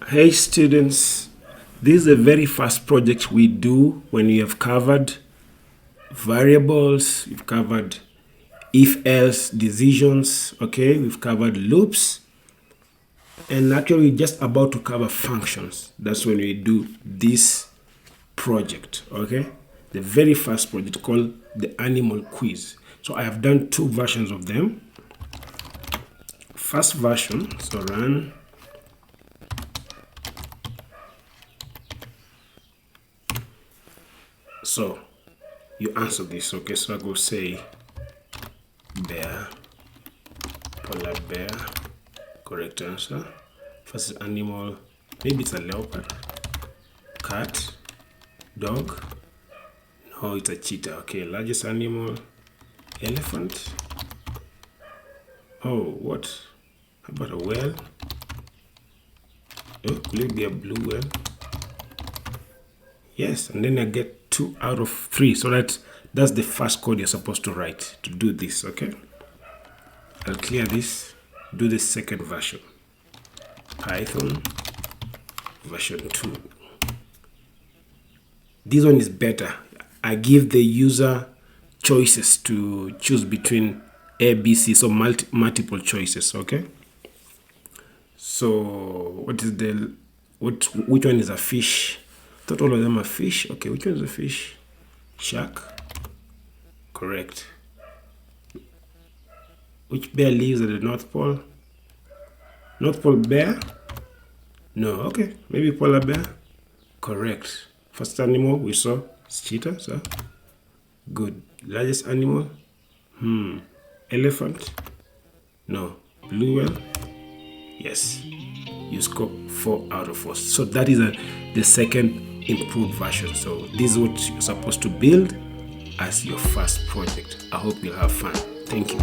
Hey students, this is the very first project we do when we have covered variables, we've covered if-else decisions, okay, we've covered loops, and actually we're just about to cover functions. That's when we do this project, okay? The very first project called the animal quiz. So I have done two versions of them. First version, so run. So you answer this, okay? So I go say bear, polar bear, correct answer. First animal, maybe it's a leopard, cat, dog, no, it's a cheetah, okay. Largest animal, elephant. Oh, what? How about a whale? Oh, could it be a blue whale? Yes, and then I get 2 out of 3. So that's the first code you're supposed to write to do this, okay? I'll clear this, do the second version. Python version 2. This one is better. I give the user choices to choose between A, B, C, so multiple choices, okay? So which one is a fish? I thought all of them are fish. Okay, which one is a fish? Shark. Correct. Which bear lives at the North Pole? North Pole bear? No, okay. Maybe polar bear? Correct. First animal we saw is cheetah, so good. Largest animal? Elephant? No. Blue whale? Yes. You score 4 out of 4. So that is the second improved version. So this is what you're supposed to build as your first project. I hope you'll have fun. Thank you.